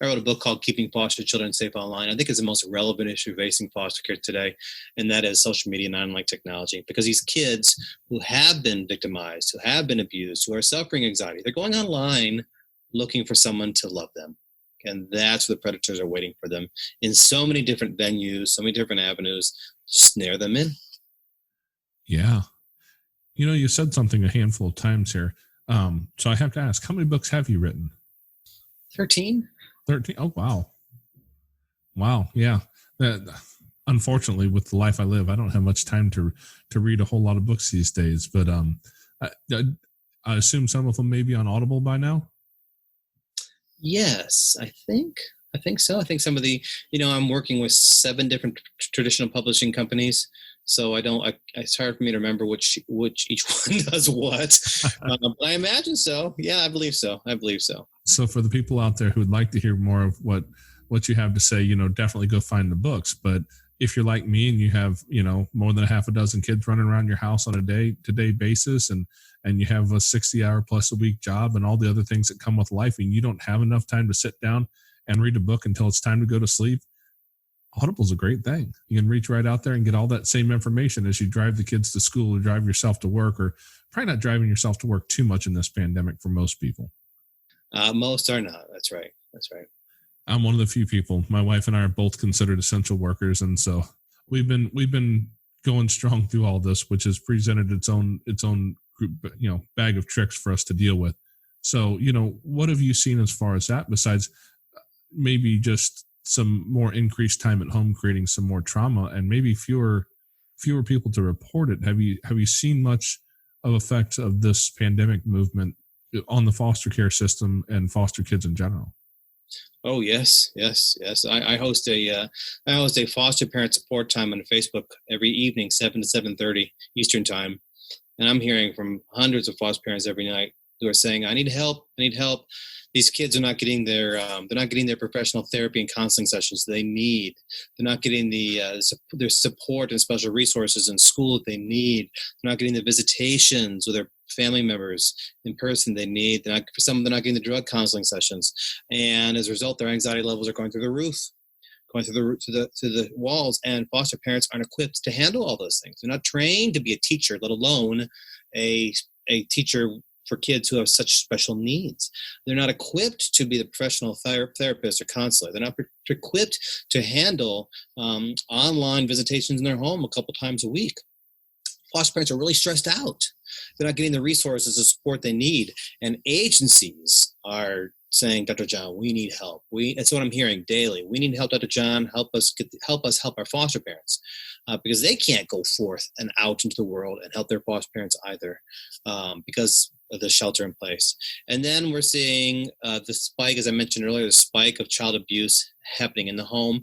wrote a book called Keeping Foster Children Safe Online. I think it's the most relevant issue facing foster care today, and that is social media and online technology. Because these kids who have been victimized, who have been abused, who are suffering anxiety, they're going online looking for someone to love them. And that's where the predators are waiting for them in so many different venues, so many different avenues to snare them in. Yeah. You said something a handful of times here. So I have to ask, how many books have you written? 13. 13. Oh, wow. Wow. Yeah. Unfortunately, with the life I live, I don't have much time to read a whole lot of books these days, but I assume some of them may be on Audible by now. Yes, I think so. I think some of the, I'm working with 7 different traditional publishing companies, so it's hard for me to remember which each one does what. But I imagine so. Yeah, I believe so. So for the people out there who would like to hear more of what you have to say, definitely go find the books. But if you're like me and you have, more than a half a dozen kids running around your house on a day-to-day basis, and you have a 60-hour plus a week job and all the other things that come with life, and you don't have enough time to sit down and read a book until it's time to go to sleep, Audible's a great thing. You can reach right out there and get all that same information as you drive the kids to school or drive yourself to work, or probably not driving yourself to work too much in this pandemic for most people. Most are not. That's right. I'm one of the few people. My wife and I are both considered essential workers, and so we've been going strong through all this, which has presented its own group, bag of tricks for us to deal with. So, what have you seen as far as that, besides maybe just some more increased time at home, creating some more trauma, and maybe fewer people to report it? Have you seen much of effects of this pandemic movement on the foster care system and foster kids in general? Oh yes. I host a foster parent support time on Facebook every evening, 7 to 7:30 Eastern time, and I'm hearing from hundreds of foster parents every night who are saying, "I need help. These kids are not getting their professional therapy and counseling sessions they need. They're not getting their support and special resources in school that they need. They're not getting the visitations with their family members in person they need. They're not getting the drug counseling sessions, and as a result, their anxiety levels are going through the roof, going through to the walls. And foster parents aren't equipped to handle all those things. They're not trained to be a teacher, let alone a teacher for kids who have such special needs. They're not equipped to be the professional therapist or counselor. They're not equipped to handle online visitations in their home a couple times a week. Foster parents are really stressed out. They're not getting the resources and support they need. And agencies are saying, Dr. John, we need help. That's what I'm hearing daily. We need help, Dr. John. Help us help our foster parents, because they can't go forth and out into the world and help their foster parents either, because of the shelter in place. And then we're seeing the spike, as I mentioned earlier, the spike of child abuse happening in the home.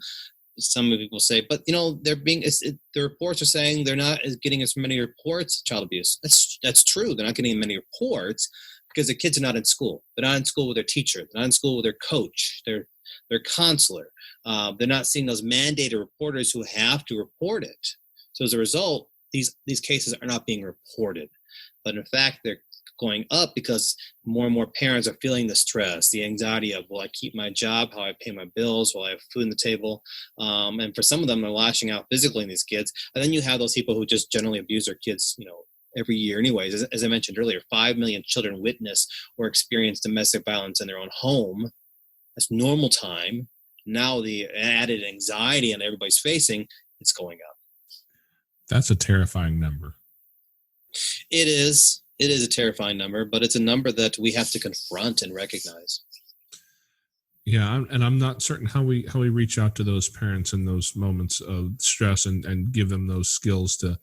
Some people say, but the reports are saying they're not getting as many reports of child abuse. That's true. They're not getting many reports because the kids are not in school. They're not in school with their teacher. They're not in school with their coach, their counselor. They're not seeing those mandated reporters who have to report it. So as a result, these cases are not being reported. But in fact, they're going up because more and more parents are feeling the stress, the anxiety of, will I keep my job? How I pay my bills? Will I have food on the table? And for some of them, they're lashing out physically in these kids. And then you have those people who just generally abuse their kids, every year anyways. As I mentioned earlier, 5 million children witness or experience domestic violence in their own home. That's normal time. Now the added anxiety and everybody's facing, it's going up. That's a terrifying number. It is a terrifying number, but it's a number that we have to confront and recognize. Yeah, and I'm not certain how we reach out to those parents in those moments of stress and give them those skills to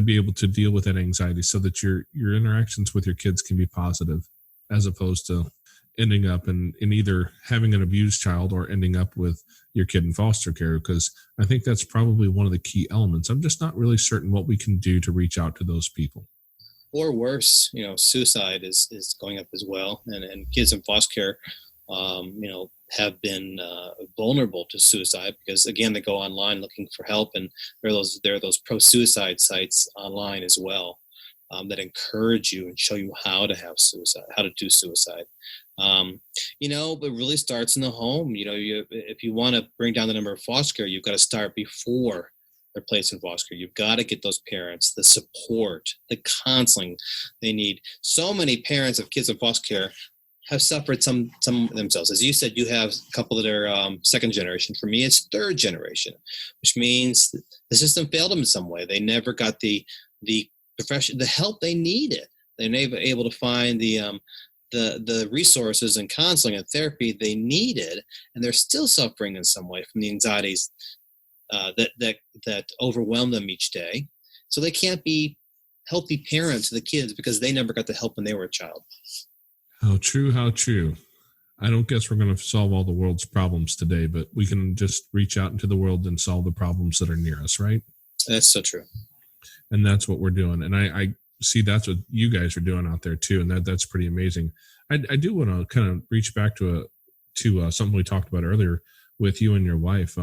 be able to deal with that anxiety, so that your interactions with your kids can be positive, as opposed to ending up in either having an abused child or ending up with your kid in foster care, because I think that's probably one of the key elements. I'm just not really certain what we can do to reach out to those people. Or worse, suicide is going up as well, and kids in foster care, have been vulnerable to suicide because, again, they go online looking for help, and there are those pro-suicide sites online as well that encourage you and show you how to have suicide, how to do suicide. But really starts in the home. If you want to bring down the number of foster care, you've got to start before they're placed in foster care. You've got to get those parents the support, the counseling they need. So many parents of kids in foster care have suffered some themselves. As you said, you have a couple that are second generation. For me, it's third generation, which means the system failed them in some way. They never got the profession, the help they needed. They're never able to find the resources and counseling and therapy they needed, and they're still suffering in some way from the anxieties that overwhelm them each day. So they can't be healthy parents to the kids because they never got the help when they were a child. How true, how true. I don't guess we're going to solve all the world's problems today, but we can just reach out into the world and solve the problems that are near us, right? That's so true. And that's what we're doing. And I see that's what you guys are doing out there too. And that's pretty amazing. I do want to kind of reach back to something we talked about earlier with you and your wife.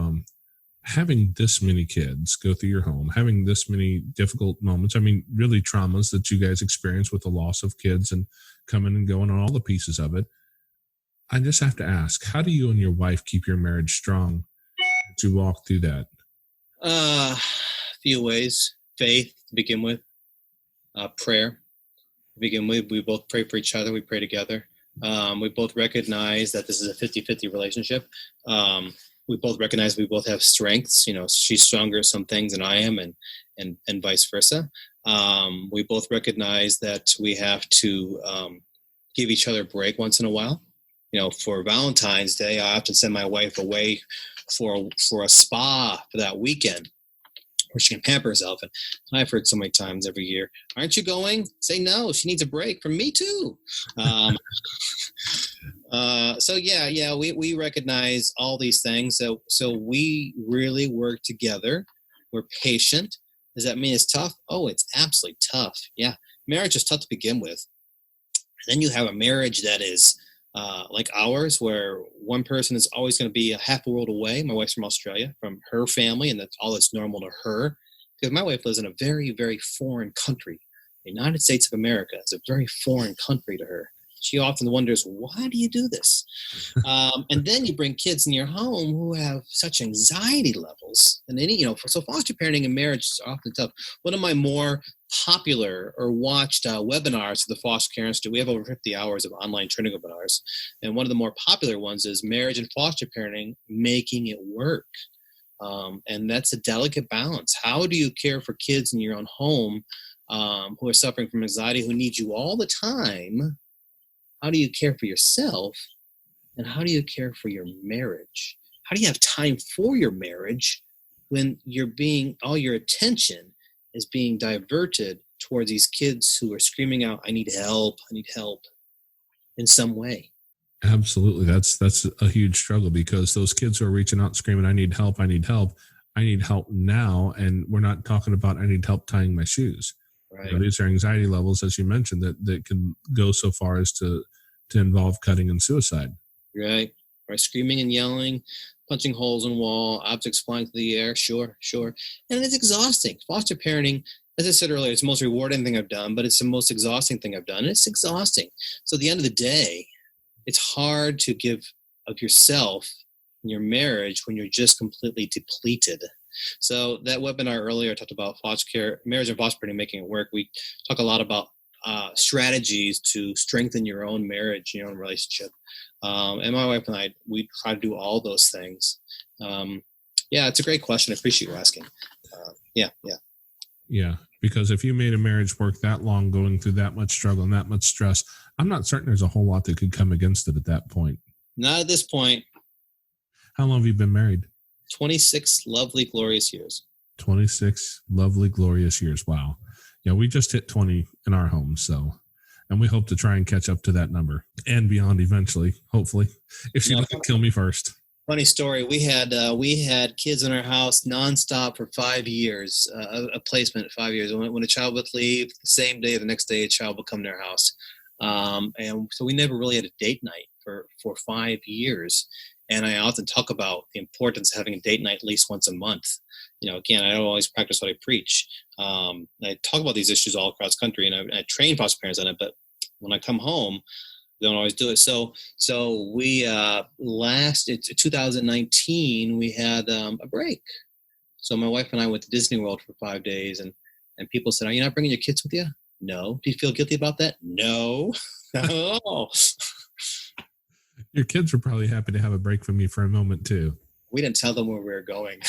Having this many kids go through your home, having this many difficult moments, really traumas that you guys experience with the loss of kids and coming and going on all the pieces of it. I just have to ask, how do you and your wife keep your marriage strong to walk through that? A few ways. Faith to begin with. Prayer to begin with. We both pray for each other. We pray together. We both recognize that this is a 50-50 relationship. We both recognize we both have strengths. She's stronger at some things than I am, and vice versa. We both recognize that we have to give each other a break once in a while. For Valentine's Day, I often send my wife away for a spa for that weekend where she can pamper herself. And I've heard so many times every year, aren't you going? Say no, she needs a break from me too. We recognize all these things. So we really work together. We're patient. Does that mean it's tough? Oh, it's absolutely tough. Yeah. Marriage is tough to begin with. And then you have a marriage that is like ours, where one person is always going to be a half a world away. My wife's from Australia, from her family, and that's all that's normal to her. Because my wife lives in a very, very foreign country. The United States of America is a very foreign country to her. She often wonders, why do you do this? And then you bring kids in your home who have such anxiety levels. And then, so foster parenting and marriage is often tough. One of my more popular or watched webinars for the foster care institute, we have over 50 hours of online training webinars. And one of the more popular ones is marriage and foster parenting, making it work. And that's a delicate balance. How do you care for kids in your own home who are suffering from anxiety, who need you all the time? How do you care for yourself? And how do you care for your marriage? How do you have time for your marriage when all your attention is being diverted towards these kids who are screaming out, I need help in some way? Absolutely. That's a huge struggle, because those kids who are reaching out and screaming, I need help now. And we're not talking about, I need help tying my shoes. Right. These are anxiety levels, as you mentioned, that can go so far as to involve cutting and suicide. Right. Screaming and yelling, punching holes in the wall, objects flying through the air. Sure. And it's exhausting. Foster parenting as I said earlier, it's the most rewarding thing I've done, but it's the most exhausting thing I've done. It's exhausting. So at the end of the day, it's hard to give of yourself in your marriage when you're just completely depleted. So that webinar earlier talked about foster care, marriage and foster care, making it work. We talk a lot about strategies to strengthen your own marriage, your own relationship. And my wife and I, we try to do all those things. Yeah, it's a great question. I appreciate you asking. Yeah, because if you made a marriage work that long, going through that much struggle and that much stress, I'm not certain there's a whole lot that could come against it at that point. Not at this point. How long have you been married? 26 lovely, glorious years. 26 lovely, glorious years. Wow. Yeah, we just hit 20 in our home, so, and we hope to try and catch up to that number and beyond eventually, hopefully, if she doesn't kill me first. Funny story. We had kids in our house nonstop for 5 years, a placement 5 years. When a child would leave, the same day, the next day, a child would come to our house. And so we never really had a date night for 5 years. And I often talk about the importance of having a date night at least once a month. Again, I don't always practice what I preach. I talk about these issues all across the country, and I train foster parents on it. But when I come home, don't always do it. So we it's 2019, we had a break. So my wife and I went to Disney World for 5 days, and people said, "Are you not bringing your kids with you?" No. Do you feel guilty about that? No. No. Your kids were probably happy to have a break from you for a moment too. We didn't tell them where we were going.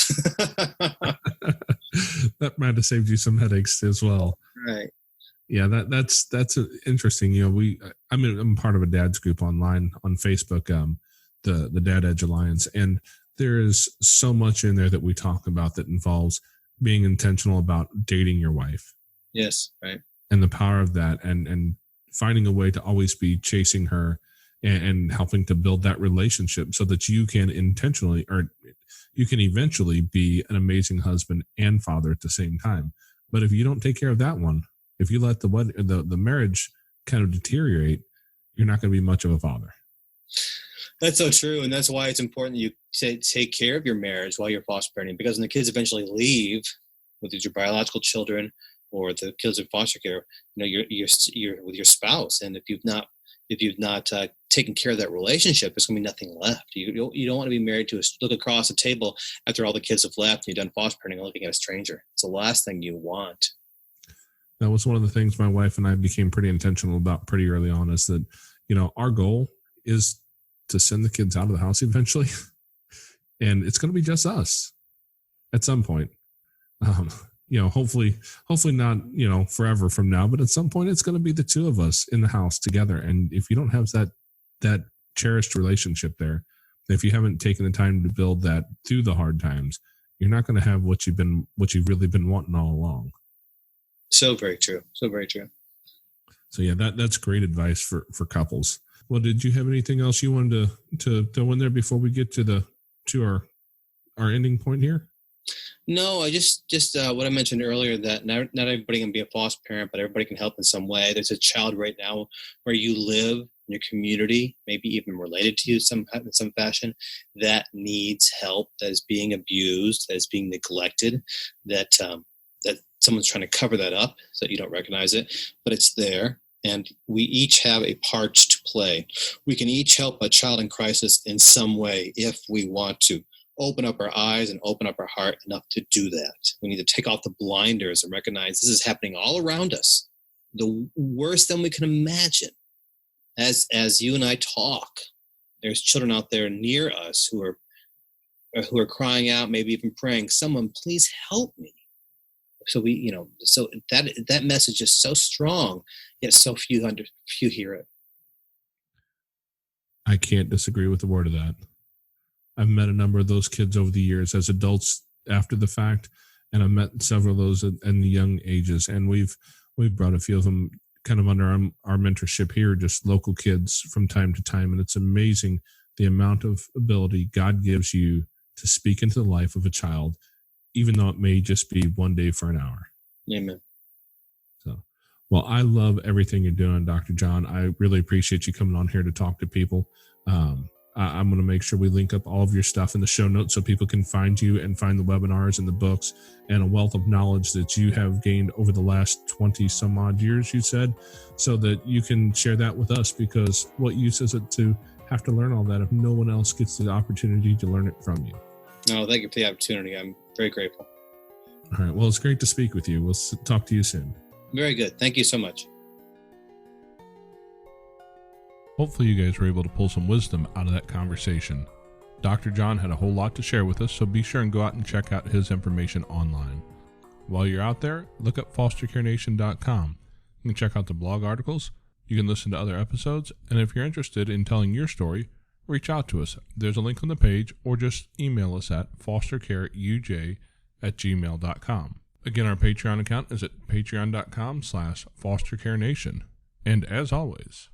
That might have saved you some headaches as well. Right. Yeah, that's interesting. I'm part of a dad's group online on Facebook, the Dad Edge Alliance, and there is so much in there that we talk about that involves being intentional about dating your wife. Yes, right. And the power of that, and finding a way to always be chasing her and helping to build that relationship so that you can eventually be an amazing husband and father at the same time. But if you don't take care of that one, if you let the marriage kind of deteriorate, you're not going to be much of a father. That's so true. And that's why it's important that you take care of your marriage while you're foster parenting, because when the kids eventually leave, whether it's your biological children or the kids in foster care, you're with your spouse. And if you've not taken care of that relationship, there's going to be nothing left. You don't want to be married to look across the table after all the kids have left and you've done foster parenting and looking at a stranger. It's the last thing you want. That was one of the things my wife and I became pretty intentional about pretty early on, is that, our goal is to send the kids out of the house eventually. And it's going to be just us at some point. Hopefully not, forever from now, but at some point it's going to be the two of us in the house together. And if you don't have that cherished relationship there, if you haven't taken the time to build that through the hard times, you're not going to have what you've really been wanting all along. So very true. So very true. So yeah, that's great advice for couples. Well, did you have anything else you wanted to throw in there before we get to our ending point here? No, I just what I mentioned earlier, that not everybody can be a foster parent, but everybody can help in some way. There's a child right now where you live in your community, maybe even related to you in some fashion, that needs help, that is being abused, that is being neglected, that someone's trying to cover that up so that you don't recognize it, but it's there. And we each have a part to play. We can each help a child in crisis in some way if we want to. Open up our eyes and open up our heart enough to do that. We need to take off the blinders and recognize this is happening all around us, the worse than we can imagine. As you and I talk, there's children out there near us who are crying out, maybe even praying, "Someone please help me." So so that message is so strong, yet so few hear it. I can't disagree with a word of that. I've met a number of those kids over the years as adults after the fact, and I've met several of those in the young ages, and we've brought a few of them kind of under our mentorship here, just local kids from time to time, and it's amazing the amount of ability God gives you to speak into the life of a child, even though it may just be one day for an hour. Amen. So, well, I love everything you're doing, Dr. John. I really appreciate you coming on here to talk to people. I'm going to make sure we link up all of your stuff in the show notes so people can find you and find the webinars and the books and a wealth of knowledge that you have gained over the last 20 some odd years, you said, so that you can share that with us, because what use is it to have to learn all that if no one else gets the opportunity to learn it from you? No, thank you for the opportunity. I'm very grateful. All right. Well, it's great to speak with you. We'll talk to you soon. Very good. Thank you so much. Hopefully you guys were able to pull some wisdom out of that conversation. Dr. John had a whole lot to share with us, so be sure and go out and check out his information online. While you're out there, look up fostercarenation.com. You can check out the blog articles, you can listen to other episodes, and if you're interested in telling your story, reach out to us. There's a link on the page, or just email us at fostercareuj@gmail.com. Again, our Patreon account is at patreon.com/fostercarenation. And as always,